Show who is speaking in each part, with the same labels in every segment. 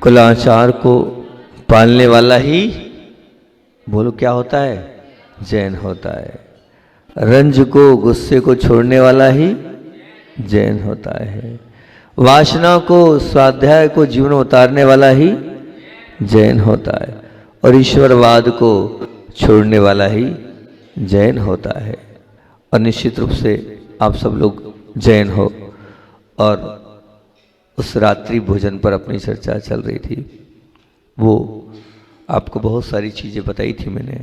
Speaker 1: कुलाचार को पालने वाला ही, बोलो क्या होता है, जैन होता है। रंज को, गुस्से को छोड़ने वाला ही जैन होता है। वासना को, स्वाध्याय को जीवन में उतारने वाला ही जैन होता है। और ईश्वरवाद को छोड़ने वाला ही जैन होता है। और निश्चित रूप से आप सब लोग जैन हो। और उस रात्रि भोजन पर अपनी चर्चा चल रही थी, वो आपको बहुत सारी चीज़ें बताई थी मैंने,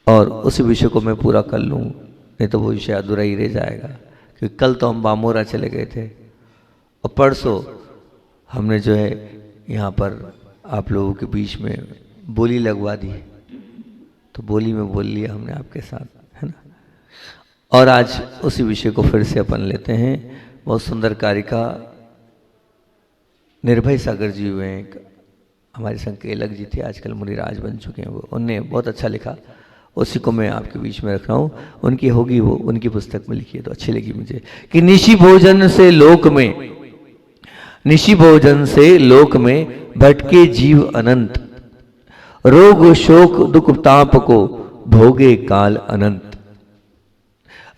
Speaker 1: और उस विषय को मैं पूरा कर लूँ, नहीं तो वो विषय अधूरा ही रह जाएगा। क्योंकि कल तो हम बामोरा चले गए थे और परसों हमने जो है यहाँ पर आप लोगों के बीच में बोली लगवा दी, तो बोली में बोल लिया हमने आपके साथ, है ना। और आज उसी विषय को फिर से अपन लेते हैं। बहुत सुंदर कारिका निर्भय सागर जी हुए हैं, हमारे संग केलक जी थे, आजकल मुनिराज बन चुके हैं वो, उनने बहुत अच्छा लिखा, उसी को मैं आपके बीच में रख रहा हूँ। उनकी होगी वो, उनकी पुस्तक में लिखी है तो अच्छी लगी मुझे। कि निशि भोजन से लोक में, निशि भोजन से लोक में भटके जीव अनंत, रोग शोक दुख ताप को भोगे काल अनंत।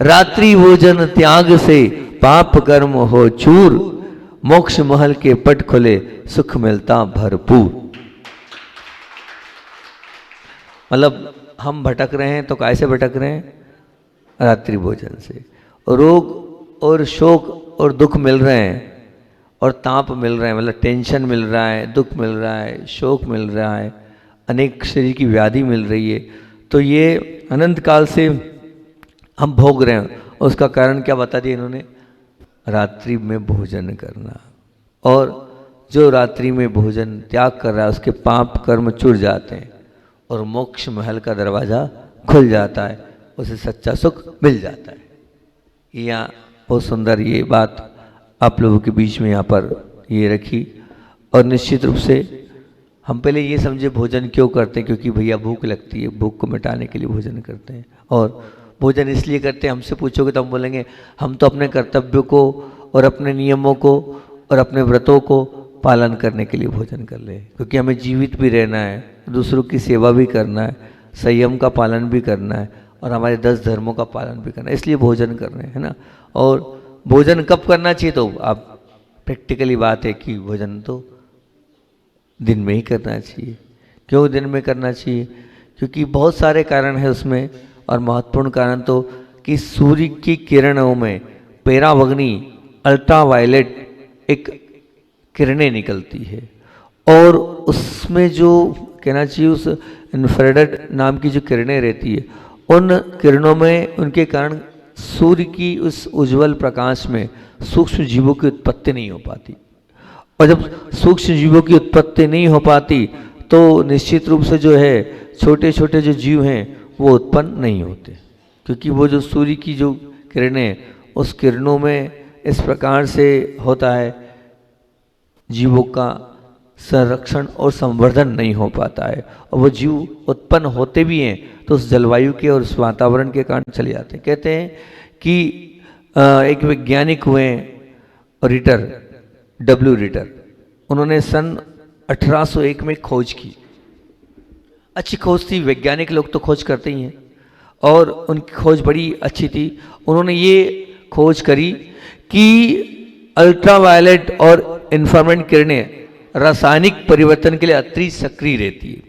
Speaker 1: रात्रि भोजन त्याग से पाप कर्म हो चूर, मोक्ष महल के पट खुले सुख मिलता भरपूर। मतलब हम भटक रहे हैं तो कैसे भटक रहे हैं, रात्रि भोजन से। रोग और शोक और दुख मिल रहे हैं और ताप मिल रहे हैं, मतलब टेंशन मिल रहा है, दुख मिल रहा है, शोक मिल रहा है, अनेक शरीर की व्याधि मिल रही है। तो ये अनंत काल से हम भोग रहे हैं। उसका कारण क्या बता दिया इन्होंने, रात्रि में भोजन करना। और जो रात्रि में भोजन त्याग कर रहा है उसके पाप कर्म छूट जाते हैं और मोक्ष महल का दरवाज़ा खुल जाता है, उसे सच्चा सुख मिल जाता है। यहाँ बहुत सुंदर ये बात आप लोगों के बीच में यहाँ पर ये रखी। और निश्चित रूप से हम पहले ये समझे भोजन क्यों करते हैं, क्योंकि भैया भूख लगती है, भूख को मिटाने के लिए भोजन करते हैं। और भोजन इसलिए करते हैं, हमसे पूछोगे तो हम बोलेंगे हम तो अपने कर्तव्यों को और अपने नियमों को और अपने व्रतों को पालन करने के लिए भोजन कर ले, क्योंकि हमें जीवित भी रहना है, दूसरों की सेवा भी करना है, संयम का पालन भी करना है और हमारे 10 धर्मों का पालन भी करना है, इसलिए भोजन कर रहे हैं, है ना। और भोजन कब करना चाहिए, तो आप प्रैक्टिकली बात है कि भोजन तो दिन में ही करना चाहिए। क्यों दिन में करना चाहिए, क्योंकि बहुत सारे कारण हैं उसमें, और महत्वपूर्ण कारण तो कि सूर्य की किरणों में पेरावग्नि अल्ट्रावायलेट एक किरणें निकलती है, और उसमें जो कहना चाहिए उस इन्फ्रारेड नाम की जो किरणें रहती है, उन किरणों में उनके कारण सूर्य की उस उज्जवल प्रकाश में सूक्ष्म जीवों की उत्पत्ति नहीं हो पाती। और जब सूक्ष्म जीवों की उत्पत्ति नहीं हो पाती तो निश्चित रूप से जो है छोटे छोटे जो जीव हैं वो उत्पन्न नहीं होते, क्योंकि वो जो सूर्य की जो किरणें, उस किरणों में इस प्रकार से होता है जीवों का संरक्षण और संवर्धन नहीं हो पाता है, और वो जीव उत्पन्न होते भी हैं तो उस जलवायु के और उस वातावरण के कारण चले जाते हैं। कहते हैं कि एक वैज्ञानिक हुए रिटर, डब्ल्यू रिटर, उन्होंने सन 1801 में खोज की। अच्छी खोज थी, वैज्ञानिक लोग तो खोज करते ही हैं, और उनकी खोज बड़ी अच्छी थी। उन्होंने ये खोज करी कि अल्ट्रावायलेट और इंफ्रारेड किरणें रासायनिक परिवर्तन के लिए अतिरिक्त सक्रिय रहती है,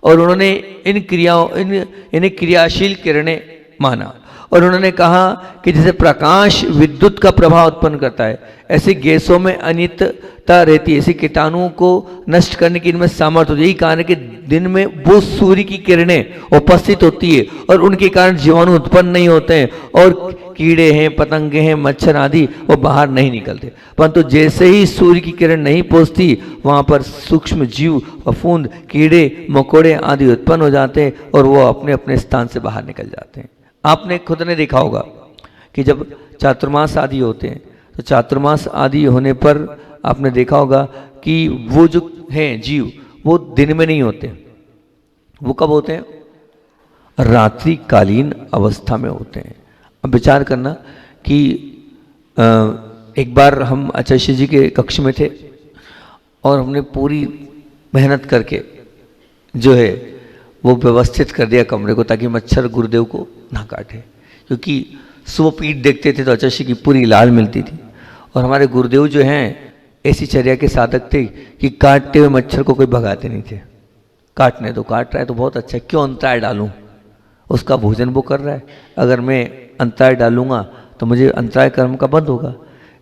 Speaker 1: और उन्होंने इन्हें क्रियाशील किरणें माना। और उन्होंने कहा कि जैसे प्रकाश विद्युत का प्रभाव उत्पन्न करता है, ऐसी गैसों में अनित्यता रहती है, ऐसे कीटाणुओं को नष्ट करने की इनमें सामर्थ्य होती है। यही कारण है कि दिन में वो सूर्य की किरणें उपस्थित होती है और उनके कारण जीवाणु उत्पन्न नहीं होते हैं, और कीड़े हैं, पतंगे हैं, मच्छर आदि वो बाहर नहीं निकलते। परंतु जैसे ही सूर्य की किरण नहीं पहुँचती, वहाँ पर सूक्ष्म जीव, फफूंद, कीड़े मकोड़े आदि उत्पन्न हो जाते हैं और वो अपने अपने स्थान से बाहर निकल जाते हैं। आपने खुद ने देखा होगा कि जब चातुर्मास आदि होते हैं तो चातुर्मास आदि होने पर आपने देखा होगा कि वो जो हैं जीव वो दिन में नहीं होते, वो कब होते हैं, रात्रिकालीन अवस्था में होते हैं। अब विचार करना कि एक बार हम आचार्य जी के कक्ष में थे और हमने पूरी मेहनत करके जो है वो व्यवस्थित कर दिया कमरे को, ताकि मच्छर गुरुदेव को ना काटे। क्योंकि सुबह पीठ देखते थे तो अचशी की पूरी लाल मिलती थी। और हमारे गुरुदेव जो हैं ऐसी चर्या के साधक थे कि काटते हुए मच्छर को कोई भगाते नहीं थे। काटने दो, काट रहा है तो बहुत अच्छा है, क्यों अंतराय डालूं, उसका भोजन वो कर रहा है, अगर मैं अंतराय डालूंगा तो मुझे अंतराय कर्म का बंद होगा।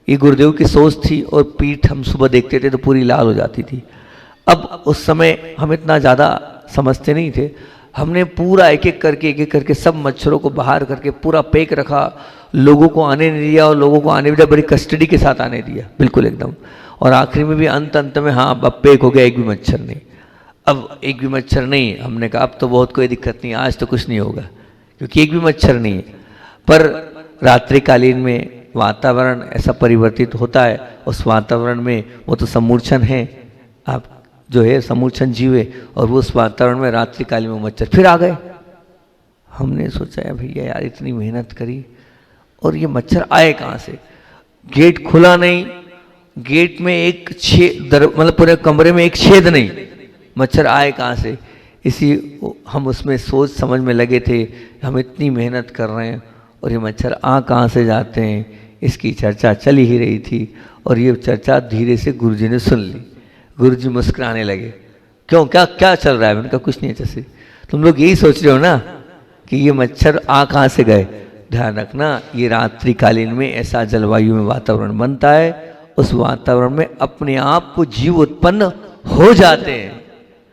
Speaker 1: ये गुरुदेव की सोच थी। और पीठ हम सुबह देखते थे तो पूरी लाल हो जाती थी। अब उस समय हम इतना ज़्यादा समझते नहीं थे, हमने पूरा एक एक करके सब मच्छरों को बाहर करके पूरा पैक रखा, लोगों को आने नहीं दिया, और लोगों को आने भी दिया, बड़ी कस्टडी के साथ आने दिया बिल्कुल एकदम। और आखिरी में भी अंत में हाँ अब पैक हो गया, एक भी मच्छर नहीं। अब एक भी मच्छर नहीं, हमने कहा अब तो बहुत कोई दिक्कत नहीं, आज तो कुछ नहीं होगा, क्योंकि एक भी मच्छर नहीं है। पर रात्रिकालीन में वातावरण ऐसा परिवर्तित होता है, उस वातावरण में वो तो समूर्छन है, आप जो है समूर्छन जीव है, और वो उस वातावरण में रात्रिकालीन में मच्छर फिर आ गए। हमने सोचा भैया यार इतनी मेहनत करी और ये मच्छर आए कहाँ से, गेट खुला नहीं, गेट में एक छेद, मतलब पूरे कमरे में एक छेद नहीं, मच्छर आए कहाँ से। इसी हम उसमें सोच समझ में लगे थे, हम इतनी मेहनत कर रहे हैं और ये मच्छर आ कहाँ से जाते हैं, इसकी चर्चा चल ही रही थी। और ये चर्चा धीरे से गुरुजी ने सुन ली। गुरुजी मुस्कुराने लगे, क्यों क्या क्या चल रहा है? मैंने कहा कुछ नहीं, अच्छे से तुम लोग यही सोच रहे हो ना कि ये मच्छर आ कहाँ से गए। ध्यान रखना, ये रात्रिकालीन में ऐसा जलवायु में वातावरण बनता है, उस वातावरण में अपने आप को जीव उत्पन्न हो जाते हैं।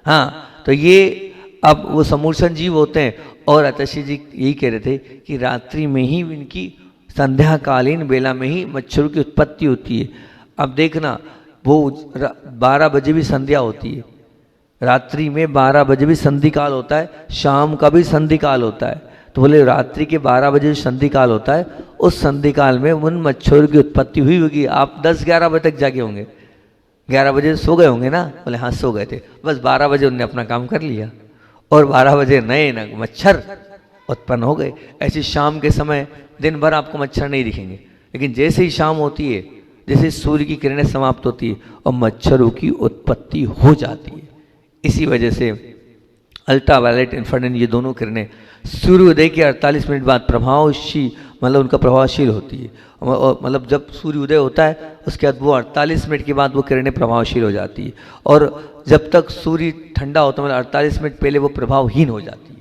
Speaker 1: हाँ, तो ये अब वो समूर्छन जीव होते हैं। और अतशी जी यही कह रहे थे कि रात्रि में ही इनकी संध्याकालीन बेला में ही मच्छरों की उत्पत्ति होती है। अब देखना, वो 12 बजे भी संध्या होती है, रात्रि में 12 बजे भी संधि काल होता है, शाम का भी संधि काल होता है। तो बोले रात्रि के 12 बजे संधि काल होता है, उस संधि काल में उन मच्छरों की उत्पत्ति हुई होगी। आप 10-11 बजे तक जागे होंगे, 11 बजे सो गए होंगे ना? बोले हाँ सो गए थे, बस 12 बजे उनने अपना काम कर लिया और 12 बजे नए न मच्छर उत्पन्न हो गए। ऐसे शाम के समय दिन भर आपको मच्छर नहीं दिखेंगे, लेकिन जैसे ही शाम होती है, जैसे सूर्य की किरणें समाप्त होती है और मच्छरों की उत्पत्ति हो जाती है। इसी वजह से अल्ट्रावायलेट इन्फ्रारेड ये दोनों किरणें सूर्योदय के 48 मिनट बाद प्रभावशील, मतलब उनका प्रभावशील होती है। मतलब जब सूर्योदय होता है उसके बाद वो 48 मिनट के बाद वो किरणें प्रभावशील हो जाती है, और जब तक सूर्य ठंडा होता है मतलब 48 मिनट पहले वो प्रभावहीन हो जाती है।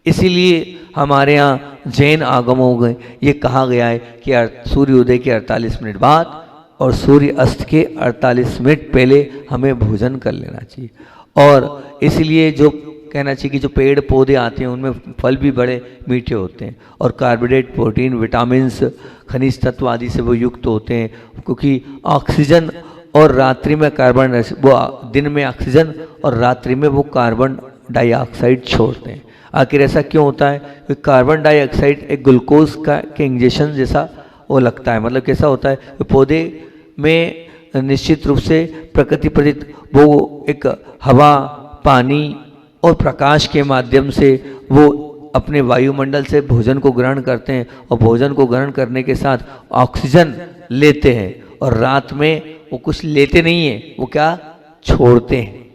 Speaker 1: इसीलिए हमारे यहाँ जैन आगमों में ये कहा गया है कि सूर्योदय के 48 मिनट बाद और सूर्य अस्त के 48 मिनट पहले हमें भोजन कर लेना चाहिए। और इसलिए जो कहना चाहिए कि जो पेड़ पौधे आते हैं उनमें फल भी बड़े मीठे होते हैं, और कार्बोहाइड्रेट, प्रोटीन, विटामिन्स, खनिज तत्व आदि से वो युक्त होते हैं, क्योंकि ऑक्सीजन और रात्रि में कार्बन, वो दिन में ऑक्सीजन और रात्रि में वो कार्बन डाइऑक्साइड छोड़ते हैं। आखिर ऐसा क्यों होता है? क्योंकि कार्बन डाइऑक्साइड एक ग्लूकोज का के इंजेक्शन जैसा वो लगता है। मतलब कैसा होता है, पौधे में निश्चित रूप से प्रकृति प्रदत्त वो एक हवा, पानी और प्रकाश के माध्यम से वो अपने वायुमंडल से भोजन को ग्रहण करते हैं, और भोजन को ग्रहण करने के साथ ऑक्सीजन लेते हैं, और रात में वो कुछ लेते नहीं है, वो क्या छोड़ते हैं।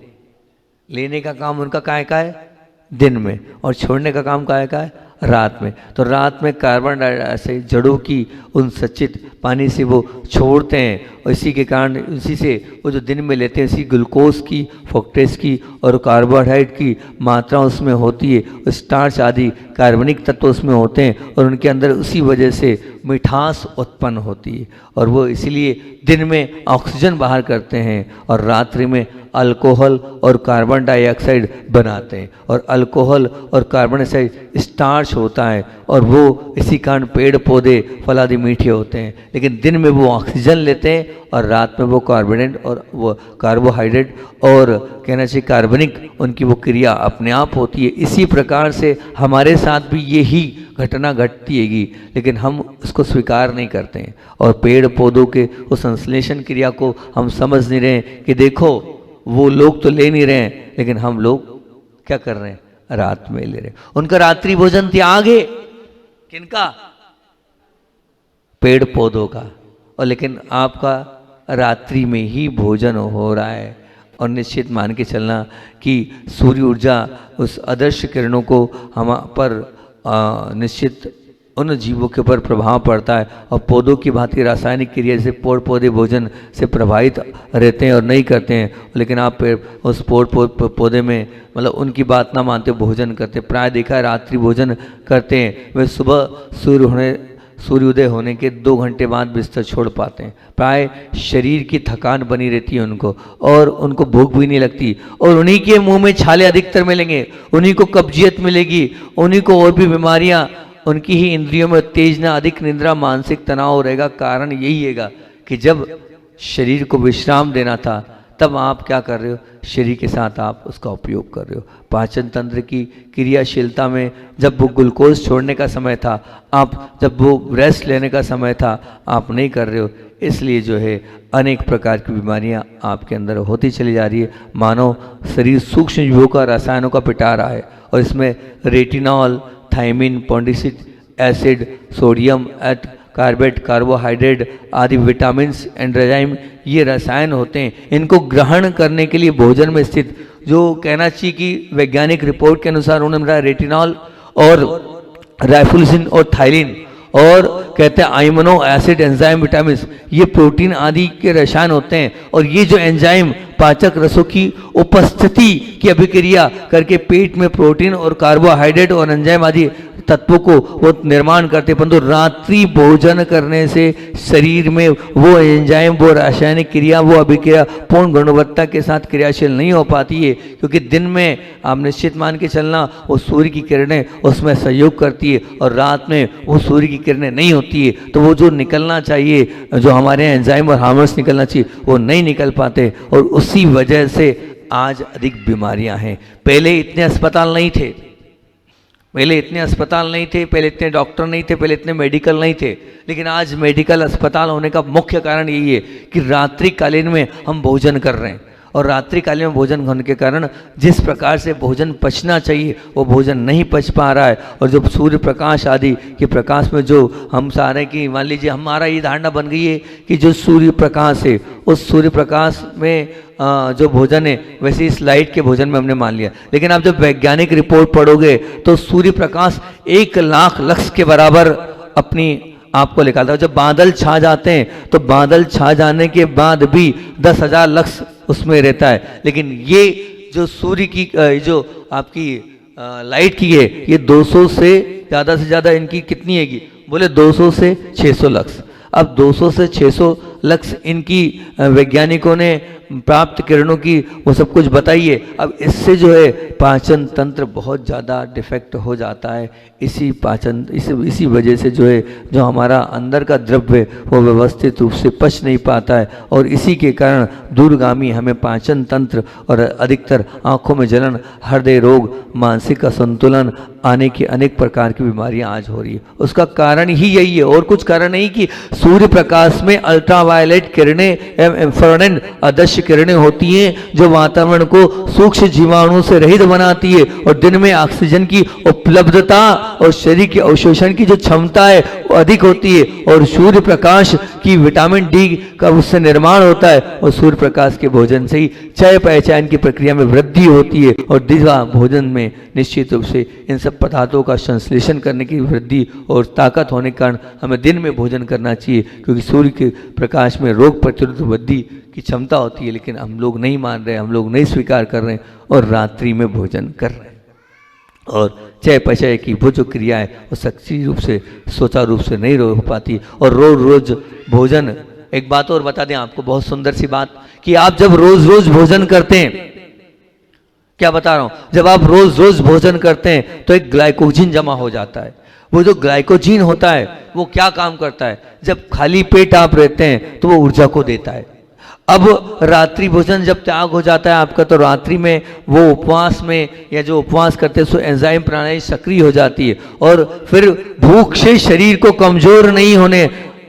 Speaker 1: लेने का काम उनका काय का है दिन में, और छोड़ने का काम काय का है रात में। तो रात में कार्बन डाइऑक्साइड जड़ों की उन सचित पानी से वो छोड़ते हैं, और इसी के कारण उसी से वो जो दिन में लेते हैं इसी ग्लूकोज की, फ्रक्टोज की और कार्बोहाइड्रेट की मात्रा उसमें होती है, स्टार्च आदि कार्बनिक तत्व उसमें होते हैं, और उनके अंदर उसी वजह से मिठास उत्पन्न होती है। और वो इसलिए दिन में ऑक्सीजन बाहर करते हैं और रात्रि में अल्कोहल और कार्बन डाइऑक्साइड बनाते हैं, और अल्कोहल और कार्बन डाइऑक्साइड स्टार्च होता है, और वो इसी कारण पेड़ पौधे फल आदि मीठे होते हैं। लेकिन दिन में वो ऑक्सीजन लेते हैं और रात में वो कार्बोनेट और वो कार्बोहाइड्रेट और कहना चाहिए कार्बनिक उनकी वो क्रिया अपने आप होती है। इसी प्रकार से हमारे साथ भी यही घटना घटती हैगी, लेकिन हम उसको स्वीकार नहीं करते हैं, और पेड़ पौधों के उस संश्लेषण क्रिया को हम समझ नहीं रहे हैं कि देखो वो लोग तो ले नहीं रहे हैं, लेकिन हम लोग क्या कर रहे हैं, रात में ले रहे हैं। उनका रात्रि भोजन त्याग है, किनका? पेड़ पौधों का। और लेकिन आपका रात्रि में ही भोजन हो रहा है, और निश्चित मान के चलना कि सूर्य ऊर्जा उस आदर्श किरणों को हम पर निश्चित उन जीवों के ऊपर प्रभाव पड़ता है और पौधों की भांति रासायनिक क्रिया जैसे पेड़ पौधे भोजन से प्रभावित रहते हैं और नहीं करते हैं, लेकिन आप उस पौधे में मतलब उनकी बात ना मानते भोजन करते। प्राय देखा है रात्रि भोजन करते हैं, वे सुबह सूर्योदय होने के 2 घंटे बाद बिस्तर छोड़ पाते हैं। प्राय शरीर की थकान बनी रहती है उनको और उनको भूख भी नहीं लगती और उन्हीं के मुंह में छाले अधिकतर मिलेंगे, उन्हीं को कब्जियत मिलेगी, उन्हीं को और भी बीमारियां, उनकी ही इंद्रियों में उत्तेजना, अधिक निद्रा, मानसिक तनाव रहेगा। कारण यही हैगा कि जब शरीर को विश्राम देना था तब आप क्या कर रहे हो, शरीर के साथ आप उसका उपयोग कर रहे हो। पाचन तंत्र की क्रियाशीलता में जब वो ग्लूकोज छोड़ने का समय था, आप जब वो रेस्ट लेने का समय था, आप नहीं कर रहे हो। इसलिए जो है अनेक प्रकार की बीमारियां आपके अंदर होती चली जा रही है। मानव शरीर सूक्ष्म जीवों का, रसायनों का पिटा रहा है और इसमें रेटिनॉल, थायमिन, पॉन्डिसिक एसिड, सोडियम कार्बेट, कार्बोहाइड्रेट आदि विटामिन एंजाइम ये रसायन होते हैं। इनको ग्रहण करने के लिए भोजन में स्थित जो कहना चाहिए कि वैज्ञानिक रिपोर्ट के अनुसार उन्होंने बताया रेटिनॉल और राइफुलसिन और थायलिन और कहते हैं आइमनो एसिड एंजाइम विटामिन, ये प्रोटीन आदि के रसायन होते हैं और ये जो एंजाइम पाचक रसों की उपस्थिति की अभिक्रिया करके पेट में प्रोटीन और कार्बोहाइड्रेट और एंजाइम आदि तत्वों को वो निर्माण करते, परंतु रात्रि भोजन करने से शरीर में वो एंजाइम, वो रासायनिक क्रिया, वो अभिक्रिया पूर्ण गुणवत्ता के साथ क्रियाशील नहीं हो पाती है। क्योंकि दिन में आप निश्चित मान के चलना वो सूर्य की किरणें उसमें सहयोग करती है और रात में वो सूर्य की किरणें नहीं होती है, तो वो जो निकलना चाहिए, जो हमारे एंजाइम और हार्मोन्स निकलना चाहिए, वो नहीं निकल पाते और उसी वजह से आज अधिक बीमारियां हैं। पहले इतने अस्पताल नहीं थे, पहले इतने डॉक्टर नहीं थे, पहले इतने मेडिकल नहीं थे, लेकिन आज मेडिकल अस्पताल होने का मुख्य कारण यही है कि रात्रिकालीन में हम भोजन कर रहे हैं और रात्रिकालीन में भोजन होने के कारण जिस प्रकार से भोजन पचना चाहिए वो भोजन नहीं पच पा रहा है। और जो सूर्य प्रकाश आदि के प्रकाश में जो हम सारे की मान लीजिए हमारा ये धारणा बन गई है कि जो सूर्य प्रकाश है उस सूर्य प्रकाश में जो भोजन है वैसे इस लाइट के भोजन में हमने मान लिया, लेकिन आप जब वैज्ञानिक रिपोर्ट पढ़ोगे तो सूर्य प्रकाश 1 लाख लक्स के बराबर अपनी आपको निकालता है। जब बादल छा जाते हैं तो बादल छा जाने के बाद भी 10,000 लक्स उसमें रहता है, लेकिन ये जो सूर्य की जो आपकी लाइट की है ये 200 से ज़्यादा इनकी कितनी हैगी, बोले 200 से 600 लक्स। अब 200 से 600 लक्स इनकी वैज्ञानिकों ने प्राप्त किरणों की वो सब कुछ बताइए। अब इससे जो है पाचन तंत्र बहुत ज़्यादा डिफेक्ट हो जाता है। इसी वजह से जो है जो हमारा अंदर का द्रव्य वो व्यवस्थित रूप से पच नहीं पाता है और इसी के कारण दूरगामी हमें पाचन तंत्र और अधिकतर आँखों में जलन, हृदय रोग, मानसिक असंतुलन आने की अनेक प्रकार की बीमारियां आज हो रही है। उसका कारण ही यही है और कुछ कारण नहीं कि सूर्य प्रकाश में अल्ट्रावायलेट किरणें एवं इंफ्रारेड अदृश्य किरणें होती हैं जो वातावरण को सूक्ष्म जीवाणुओं से रहित बनाती है और दिन में ऑक्सीजन की उपलब्धता और शरीर के अवशोषण की जो क्षमता है वो अधिक होती है और सूर्य प्रकाश की विटामिन डी का उससे निर्माण होता है और सूर्य प्रकाश के भोजन से ही चय पहचान की प्रक्रिया में वृद्धि होती है और दिशा भोजन में निश्चित रूप से इन सब पदार्थों का संश्लेषण करने की वृद्धि और ताकत होने के कारण हमें दिन में भोजन करना चाहिए, क्योंकि सूर्य के प्रकाश में रोग प्रतिरोधक वृद्धि की क्षमता होती है। लेकिन हम लोग नहीं मान रहे, हम लोग नहीं स्वीकार कर रहे और रात्रि में भोजन कर रहे हैं और चय पचय की वो जो क्रिया है वो सच्ची रूप से सोचा रूप से नहीं हो पाती और रोज भोजन। एक बात और बता दें आपको, बहुत सुंदर सी बात कि आप जब रोज भोजन करते हैं, क्या बता रहा हूं, जब आप रोज भोजन करते हैं तो एक ग्लाइकोजिन जमा हो जाता है। वो जो ग्लाइकोजिन होता है वो क्या काम करता है, जब खाली पेट आप रहते हैं तो वो ऊर्जा को देता है। अब रात्रि भोजन जब त्याग हो जाता है आपका तो रात्रि में वो उपवास में या जो उपवास करते हैं सो एंजाइम प्रणाली सक्रिय हो जाती है और फिर भूख से शरीर को कमजोर नहीं होने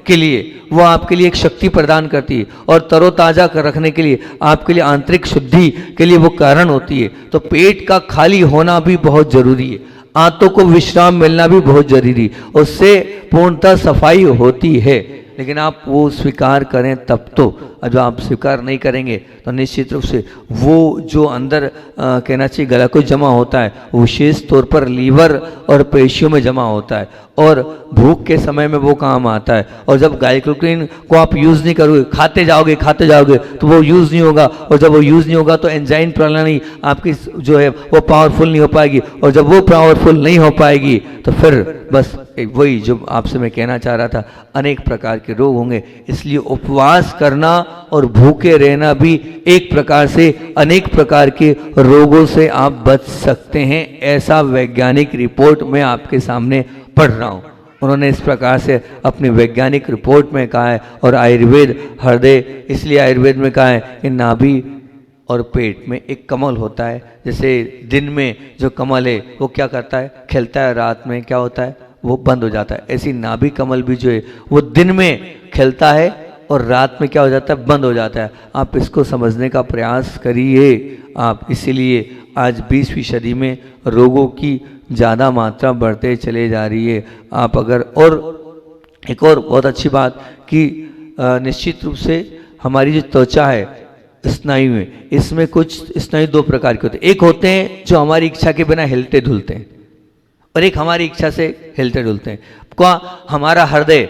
Speaker 1: के लिए वो आपके लिए एक शक्ति प्रदान करती है और तरोताजा कर रखने के लिए आपके लिए आंतरिक शुद्धि के लिए वो कारण होती है। तो पेट का खाली होना भी बहुत जरूरी है, आंतों को विश्राम मिलना भी बहुत जरूरी, उससे पूर्णतः सफाई होती है। लेकिन आप वो स्वीकार करें तब तो। और जब आप स्वीकार नहीं करेंगे तो निश्चित रूप से वो जो अंदर कहना चाहिए ग्लूकोज जमा होता है, वो विशेष तौर पर लीवर और पेशियों में जमा होता है और भूख के समय में वो काम आता है। और जब ग्लाइकोलिन को आप यूज़ नहीं करोगे, खाते जाओगे तो वो यूज़ नहीं होगा, और जब वो यूज़ नहीं होगा तो एंजाइम प्रणाली आपकी जो है वो पावरफुल नहीं हो पाएगी, और जब वो पावरफुल नहीं हो पाएगी तो फिर बस वही जो आपसे मैं कहना चाह रहा था, अनेक प्रकार के रोग होंगे। इसलिए उपवास करना और भूखे रहना भी एक प्रकार से अनेक प्रकार के रोगों से आप बच सकते हैं, ऐसा वैज्ञानिक रिपोर्ट मैं आपके सामने पढ़ रहा हूँ। उन्होंने इस प्रकार से अपनी वैज्ञानिक रिपोर्ट में कहा है। और आयुर्वेद हृदय, इसलिए आयुर्वेद में कहा है कि नाभि और पेट में एक कमल होता है। जैसे दिन में जो कमल है वो क्या करता है, खिलता है, रात में क्या होता है, वो बंद हो जाता है। ऐसी नाभि कमल भी जो है वो दिन में खिलता है और रात में क्या हो जाता है, बंद हो जाता है। आप इसको समझने का प्रयास करिए आप। इसीलिए आज 20वीं सदी में रोगों की ज़्यादा मात्रा बढ़ते चले जा रही है। आप अगर, और एक और बहुत अच्छी बात कि निश्चित रूप से हमारी जो त्वचा है स्नायु में, इसमें कुछ स्नायु दो प्रकार के होते हैं। एक होते हैं जो हमारी इच्छा के बिना हिलते डुलते हैं, और एक हमारी इच्छा से हिलते डुलते हैं। हमारा हृदय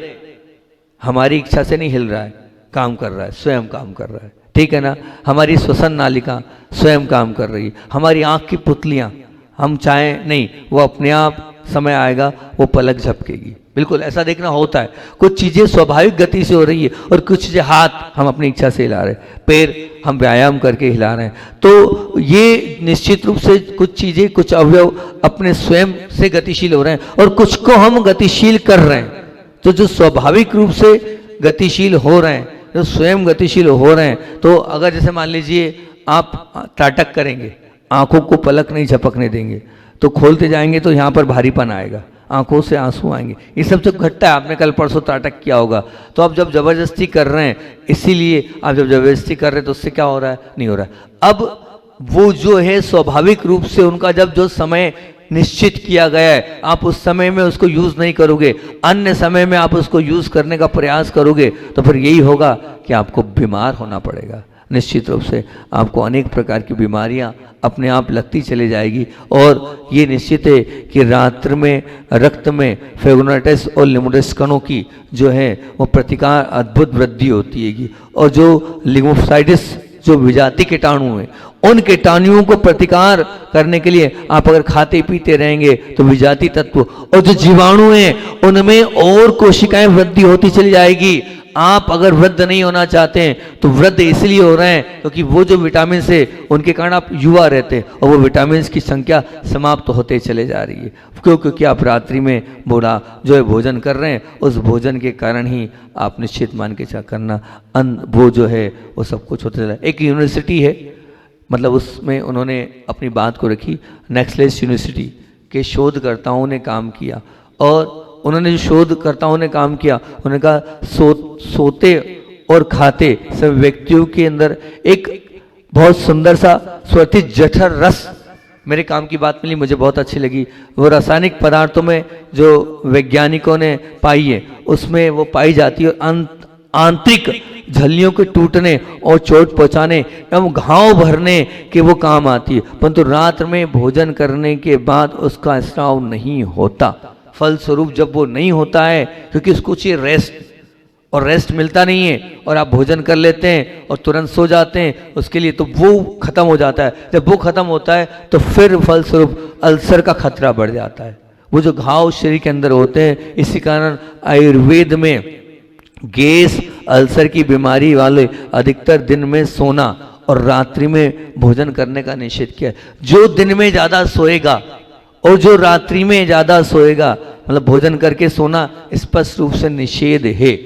Speaker 1: हमारी इच्छा से नहीं हिल रहा है, काम कर रहा है, स्वयं काम कर रहा है, ठीक है ना। हमारी श्वसन नालिका स्वयं काम कर रही है। हमारी आँख की पुतलियाँ, हम चाहें नहीं, वो अपने आप समय आएगा वो पलक झपकेगी। बिल्कुल ऐसा देखना होता है। कुछ चीज़ें स्वाभाविक गति से हो रही है और कुछ चीज़ें हाथ हम अपनी इच्छा से हिला रहे हैं, पैर हम व्यायाम करके हिला रहे हैं। तो ये निश्चित रूप से कुछ चीज़ें, कुछ अवयव अपने स्वयं से गतिशील हो रहे हैं और कुछ को हम गतिशील कर रहे हैं। तो जो स्वाभाविक रूप से गतिशील हो रहे हैं, जो स्वयं गतिशील हो रहे हैं, तो अगर जैसे मान लीजिए आप ताटक करेंगे, आंखों को पलक नहीं झपकने देंगे, तो खोलते जाएंगे तो यहाँ पर भारीपन आएगा, आंखों से आंसू आएंगे। ये सब जब घटता है, आपने कल परसों ताटक किया होगा, तो आप जब जबरदस्ती कर रहे हैं, इसीलिए आप जब जबरदस्ती कर रहे हैं तो उससे क्या हो रहा है, नहीं हो रहा है। अब वो जो है स्वाभाविक रूप से उनका जब जो समय निश्चित किया गया है, आप उस समय में उसको यूज़ नहीं करोगे, अन्य समय में आप उसको यूज़ करने का प्रयास करोगे, तो फिर यही होगा कि आपको बीमार होना पड़ेगा। निश्चित रूप से आपको अनेक प्रकार की बीमारियां अपने आप लगती चली जाएगी। और ये निश्चित है कि रात्र में रक्त में फेगोनाइटिस और लिम्फोसाइटिस कणों की जो है वो प्रतिकार अद्भुत वृद्धि होती है। और जो लिम्फोसाइटिस जो विजातीय कीटाणु हैं, उन कीटाणुओं को प्रतिकार करने के लिए आप अगर खाते पीते रहेंगे तो विजातीय तत्व और जो जीवाणु हैं उनमें और कोशिकाएं वृद्धि होती चली जाएगी। आप अगर वृद्ध नहीं होना चाहते हैं तो वृद्ध इसलिए हो रहे हैं क्योंकि वो जो विटामिन से उनके कारण आप युवा रहते हैं और वो विटामिन की संख्या समाप्त होते चले जा रही है। क्यों? क्योंकि आप रात्रि में बूढ़ा जो है भोजन कर रहे हैं, उस भोजन के कारण ही आप निश्चित मान के करना वो जो है वो सब कुछ होते चला। एक यूनिवर्सिटी है, मतलब उसमें उन्होंने अपनी बात को रखी, नेक्सलेस यूनिवर्सिटी के शोधकर्ताओं ने काम किया और उन्होंने जो शोधकर्ताओं ने काम किया, उन्होंने कहा सोते और खाते सब व्यक्तियों के अंदर एक बहुत सुंदर सा स्वरथित जठर रस, मेरे काम की बात मिली, मुझे बहुत अच्छी लगी। वो रासायनिक पदार्थों में जो वैज्ञानिकों ने पाई है उसमें वो पाई जाती है और आंतरिक झल्लियों के टूटने और चोट पहुंचाने एवं घाव भरने के वो काम आती है। परंतु रात्र में भोजन करने के बाद उसका स्राव नहीं होता। फलस्वरूप जब वो नहीं होता है क्योंकि उसको चाहिए रेस्ट, और रेस्ट मिलता नहीं है और आप भोजन कर लेते हैं और तुरंत सो जाते हैं उसके लिए, तो वो खत्म हो जाता है। जब वो खत्म होता है तो फिर फलस्वरूप अल्सर का खतरा बढ़ जाता है। वो जो घाव शरीर के अंदर होते हैं, इसी कारण आयुर्वेद में गैस अल्सर की बीमारी वाले अधिकतर दिन में सोना और रात्रि में भोजन करने का निषेध किया है। जो दिन में ज़्यादा सोएगा और जो रात्रि में ज़्यादा सोएगा, मतलब भोजन करके सोना स्पष्ट रूप से निषेध है।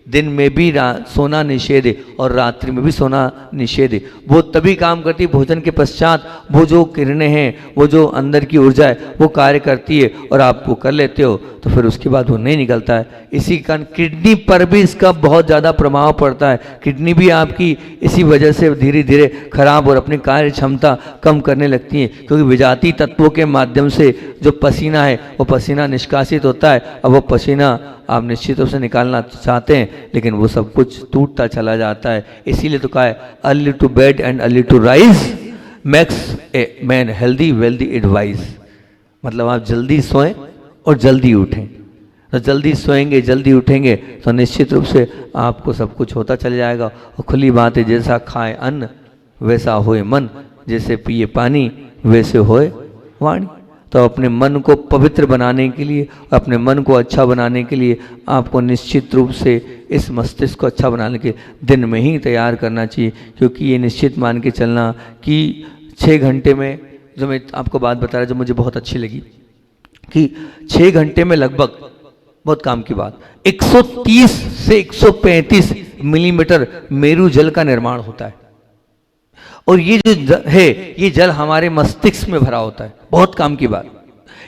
Speaker 1: दिन में भी सोना निषेध है और रात्रि में भी सोना निषेध है। वो तभी काम करती है भोजन के पश्चात, वो जो किरणें हैं, वो जो अंदर की ऊर्जा है वो कार्य करती है और आप वो कर लेते हो तो फिर उसके बाद वो नहीं निकलता है। इसी कारण किडनी पर भी इसका बहुत ज़्यादा प्रभाव पड़ता है। किडनी भी आपकी इसी वजह से धीरे धीरे खराब और अपनी कार्य क्षमता कम करने लगती है, क्योंकि विजातीय तत्वों के माध्यम से जो पसीना है वो पसीना निष्कासित होता है। अब वो पसीना आप निश्चित रूप से निकालना चाहते हैं, लेकिन वो सब कुछ टूटता चला जाता है। इसीलिए तो कहा है early to bed and early to rise makes a man healthy wealthy advice. मतलब आप जल्दी सोएं और जल्दी उठें। तो जल्दी सोएंगे जल्दी उठेंगे तो निश्चित रूप से आपको सब कुछ होता चल जाएगा। और खुली बात है, जैसा खाए अन्न वैसा होए मन, जैसे पिए पानी वैसे होए वाणी। तो अपने मन को पवित्र बनाने के लिए, अपने मन को अच्छा बनाने के लिए आपको निश्चित रूप से इस मस्तिष्क को अच्छा बनाने के दिन में ही तैयार करना चाहिए। क्योंकि ये निश्चित मान के चलना कि 6 घंटे में, जो मैं आपको बात बता रहा जो मुझे बहुत अच्छी लगी, कि 6 घंटे में लगभग, बहुत काम की बात, 130 से 135 मिलीमीटर मेरू जल का निर्माण होता है। और ये जो है ये जल हमारे मस्तिष्क में भरा होता है। बहुत काम की बात,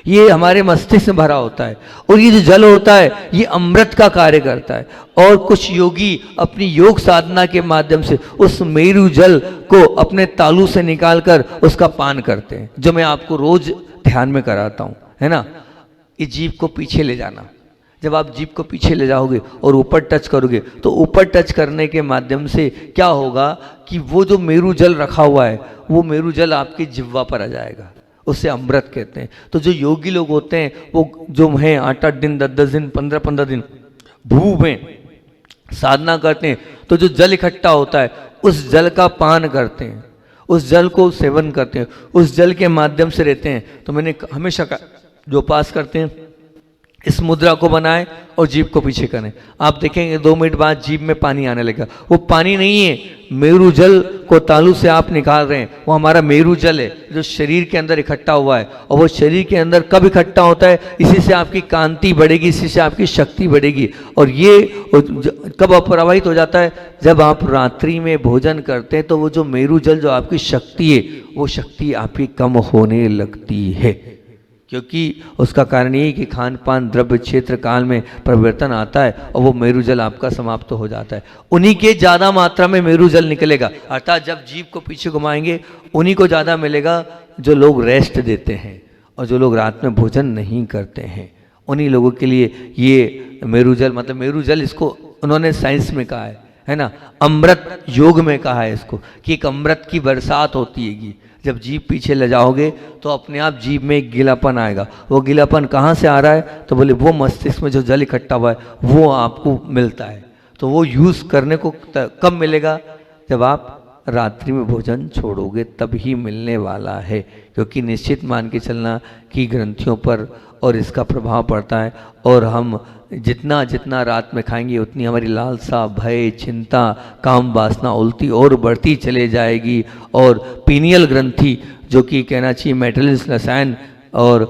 Speaker 1: ये हमारे मस्तिष्क में भरा होता है। और ये जो जल होता है ये अमृत का कार्य करता है। और कुछ योगी अपनी योग साधना के माध्यम से उस मेरू जल को अपने तालू से निकालकर उसका पान करते हैं, जो मैं आपको रोज ध्यान में कराता हूँ, है ना। ये जीभ को पीछे ले जाना, जब आप जीभ को पीछे ले जाओगे और ऊपर टच करोगे तो ऊपर टच करने के माध्यम से क्या होगा कि वो जो मेरू जल रखा हुआ है वो मेरू जल आपकी जिह्वा पर आ जाएगा। उसे अमृत कहते हैं। तो जो योगी लोग होते हैं वो जो हैं 8-8 दिन 10-10 दिन 15-15 दिन भू में साधना करते हैं, तो जो जल इकट्ठा होता है उस जल का पान करते हैं, उस जल को सेवन करते हैं, उस जल के माध्यम से रहते हैं। तो मैंने हमेशा जो उपास करते हैं इस मुद्रा को बनाएं और जीभ को पीछे करें। आप देखेंगे 2 मिनट बाद जीभ में पानी आने लगेगा। वो पानी नहीं है, मेरू जल को तालू से आप निकाल रहे हैं, वो हमारा मेरू जल है जो शरीर के अंदर इकट्ठा हुआ है। और वो शरीर के अंदर कब इकट्ठा होता है, इसी से आपकी कांति बढ़ेगी, इसी से आपकी शक्ति बढ़ेगी। और ये कब प्रवाहित हो जाता है, जब आप रात्रि में भोजन करते हैं तो वो जो मेरू जल जो आपकी शक्ति है वो शक्ति आपकी कम होने लगती है। क्योंकि उसका कारण ये कि खान पान द्रव्य क्षेत्र काल में परिवर्तन आता है और वो मेरू जल आपका समाप्त हो जाता है। उन्हीं के ज़्यादा मात्रा में मेरू जल निकलेगा, अर्थात जब जीभ को पीछे घुमाएंगे उन्हीं को ज़्यादा मिलेगा जो लोग रेस्ट देते हैं और जो लोग रात में भोजन नहीं करते हैं। उन्हीं लोगों के लिए ये मेरू जल, मतलब मेरू जल इसको उन्होंने साइंस में कहा है ना, अमृत योग में कहा है इसको, कि एक अमृत की बरसात होती है। जब जीभ पीछे ले जाओगे तो अपने आप जीभ में एक गीलापन आएगा। वो गीलापन कहाँ से आ रहा है, तो बोले वो मस्तिष्क में जो जल इकट्ठा हुआ है वो आपको मिलता है। तो वो यूज़ करने को कब मिलेगा, जब आप रात्रि में भोजन छोड़ोगे तब ही मिलने वाला है। क्योंकि निश्चित मान के चलना कि ग्रंथियों पर और इसका प्रभाव पड़ता है। और हम जितना जितना रात में खाएंगे उतनी हमारी लालसा, भय, चिंता, काम वासना उल्टी और बढ़ती चले जाएगी। और पीनियल ग्रंथि जो कि कहना चाहिए मेटलिस रसायन और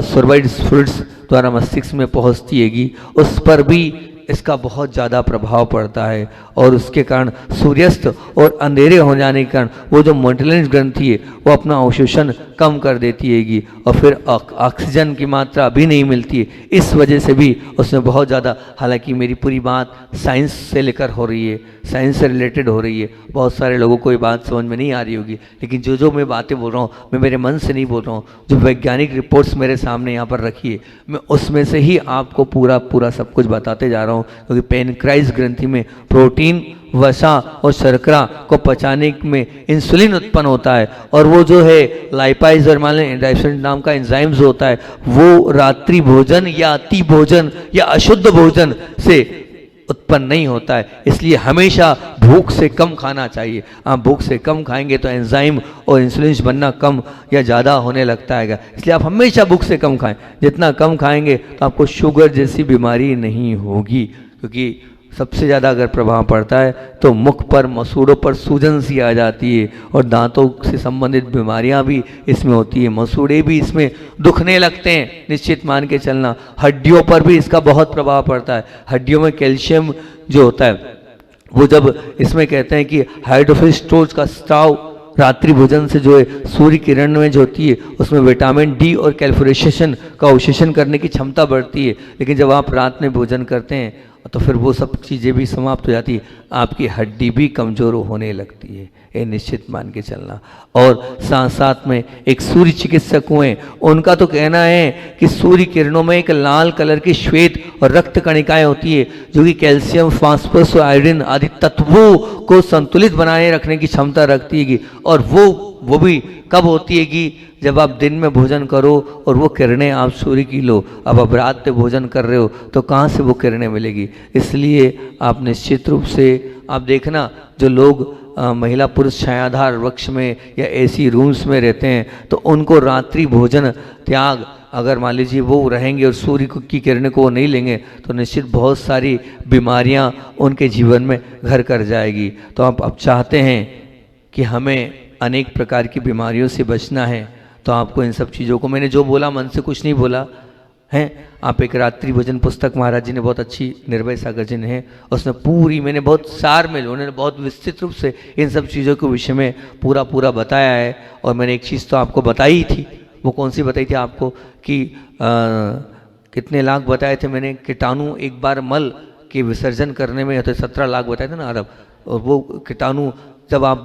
Speaker 1: सोर्बाइड फ्लूइड्स द्वारा मस्तिष्क में पहुंचती हैगी, उस पर भी इसका बहुत ज़्यादा प्रभाव पड़ता है। और उसके कारण सूर्यास्त और अंधेरे हो जाने के कारण वो जो मेटलिस ग्रंथि है वो अपना अवशोषण कम कर देती हैगी और फिर ऑक्सीजन की मात्रा भी नहीं मिलती है। इस वजह से भी उसमें बहुत ज़्यादा, हालांकि मेरी पूरी बात साइंस से लेकर हो रही है, साइंस से रिलेटेड हो रही है, बहुत सारे लोगों को ये बात समझ में नहीं आ रही होगी, लेकिन जो जो मैं बातें बोल रहा हूँ मैं मेरे मन से नहीं बोल रहा हूँ। जो वैज्ञानिक रिपोर्ट्स मेरे सामने यहाँ पर रखी है मैं उसमें से ही आपको पूरा सब कुछ बताते जा रहा हूँ। क्योंकि पेनक्राइस ग्रंथि में प्रोटीन, वसा और शर्करा को पचाने में इंसुलिन उत्पन्न होता है। और वो जो है लाइपाइज और नाम का एंजाइम्स होता है वो रात्रि भोजन या अति भोजन या अशुद्ध भोजन से उत्पन्न नहीं होता है। इसलिए हमेशा भूख से कम खाना चाहिए। आप भूख से कम खाएंगे तो एंजाइम और इंसुलिन बनना कम या ज़्यादा होने लगता है। इसलिए आप हमेशा भूख से कम खाएं। जितना कम खाएंगे तो आपको शुगर जैसी बीमारी नहीं होगी। क्योंकि सबसे ज़्यादा अगर प्रभाव पड़ता है तो मुख पर, मसूड़ों पर सूजन सी आ जाती है और दांतों से संबंधित बीमारियां भी इसमें होती है, मसूड़े भी इसमें दुखने लगते हैं। निश्चित मान के चलना हड्डियों पर भी इसका बहुत प्रभाव पड़ता है। हड्डियों में कैल्शियम जो होता है वो जब इसमें कहते हैं कि हाइड्रोफिल स्टोर्स का स्त्राव रात्रि भोजन से जो है सूर्य किरण में जो होती है उसमें विटामिन डी और कैल्शियम का अवशोषण करने की क्षमता बढ़ती है। लेकिन जब आप रात में भोजन करते हैं तो फिर वो सब चीज़ें भी समाप्त हो जाती है, आपकी हड्डी भी कमज़ोर होने लगती है। ये निश्चित मान के चलना। और साथ साथ में एक सूर्य चिकित्सक हुए, उनका तो कहना है कि सूर्य किरणों में एक लाल कलर की श्वेत और रक्त कणिकाएं होती है जो कि कैल्शियम, फास्फोरस और आयोडीन आदि तत्वों को संतुलित बनाए रखने की क्षमता रखती है। और वो भी कब होती है कि जब आप दिन में भोजन करो और वो किरणें आप सूर्य की लो। अब आप रात में भोजन कर रहे हो तो कहाँ से वो किरणें मिलेगी। इसलिए आप निश्चित रूप से आप देखना, जो लोग महिला पुरुष छायाधार वृक्ष में या एसी रूम्स में रहते हैं तो उनको रात्रि भोजन त्याग, अगर मान लीजिए वो रहेंगे और सूर्य की किरणें को वो नहीं लेंगे तो निश्चित बहुत सारी बीमारियां उनके जीवन में घर कर जाएगी। तो आप अब चाहते हैं कि हमें अनेक प्रकार की बीमारियों से बचना है, तो आपको इन सब चीज़ों को, मैंने जो बोला मन से कुछ नहीं बोला है। आप एक रात्रि भोजन पुस्तक महाराज जी ने बहुत अच्छी, निर्भय सागर जी ने है, उसमें पूरी, मैंने बहुत सार में, उन्होंने बहुत विस्तृत रूप से इन सब चीज़ों के विषय में पूरा बताया है। और मैंने एक चीज़ तो आपको बताई थी, वो कौन सी बताई थी आपको कि कितने लाख बताए थे मैंने, कीटाणु एक बार मल के विसर्जन करने में तो 17 लाख बताए थे ना अरब। और वो कीटाणु जब आप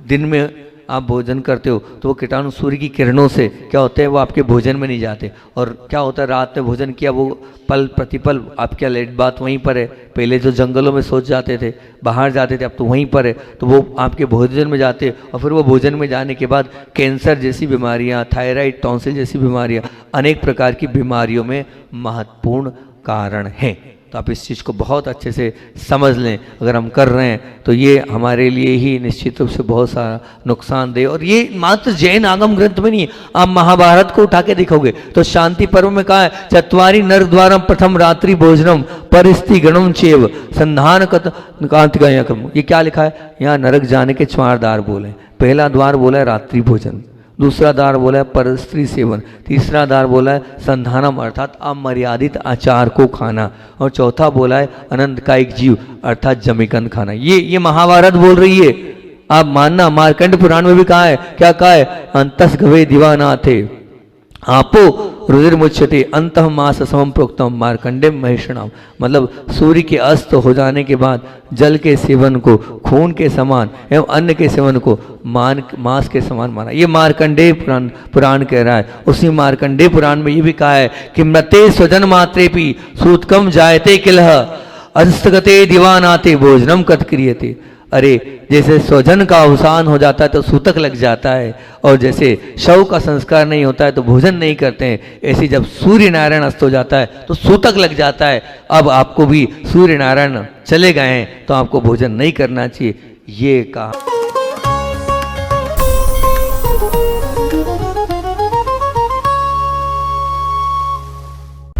Speaker 1: दिन में आप भोजन करते हो तो वो कीटाणु सूर्य की किरणों से क्या होते हैं, वो आपके भोजन में नहीं जाते। और क्या होता है, रात में भोजन किया वो पल प्रतिपल आपके लेट बात वहीं पर है। पहले जो जंगलों में सोच जाते थे, बाहर जाते थे, अब तो वहीं पर है, तो वो आपके भोजन में जाते। और फिर वो भोजन में जाने के बाद कैंसर जैसी बीमारियाँ, थायराइड, टॉन्सिल जैसी बीमारियाँ, अनेक प्रकार की बीमारियों में महत्वपूर्ण कारण हैं। तो आप इस चीज़ को बहुत अच्छे से समझ लें, अगर हम कर रहे हैं तो ये हमारे लिए ही निश्चित रूप से बहुत सारा नुकसानदेह। और ये मात्र जैन आगम ग्रंथ में नहीं है, आप महाभारत को उठा के देखोगे तो शांति पर्व में कहा है, चत्वारी नर द्वारम प्रथम रात्रि भोजनम परिस्थिति गणम चेव संधान कांतिका क्रम। ये क्या लिखा है यहाँ, नरक जाने के 4 द्वार बोले। पहला द्वार बोला है रात्रि भोजन, दूसरा द्वार बोला है परस्त्री सेवन, तीसरा द्वार बोला है संधानम अर्थात अमर्यादित आचार को खाना, और चौथा बोला है अनंत कायिक जीव अर्थात जमीकंद खाना। ये महाभारत बोल रही है। आप मानना, मार्कंड पुराण में भी कहा है, क्या कहा है, अंतस गवे दीवाना थे आपो रुधिर मुच्यते अंतः मास समम प्रोक्तम मार्कंडे महेशणाम। मतलब सूर्य के अस्त हो जाने के बाद जल के सेवन को खून के समान एवं अन्न के सेवन को मांस के समान माना। ये मार्कंडेय पुराण कह रहा है। उसी मार्कंडेय पुराण में ये भी कहा है कि मृते स्वजन मात्रेपि सूतकम जायते किलह अस्तगते दीवानाते भोजनम कत क्रियते। अरे जैसे स्वजन का अवसान हो जाता है तो सूतक लग जाता है, और जैसे शव का संस्कार नहीं होता है तो भोजन नहीं करते हैं, ऐसे जब सूर्य नारायण अस्त हो जाता है तो सूतक लग जाता है। अब आपको भी सूर्य नारायण चले गए हैं तो आपको भोजन नहीं करना चाहिए, ये कहा।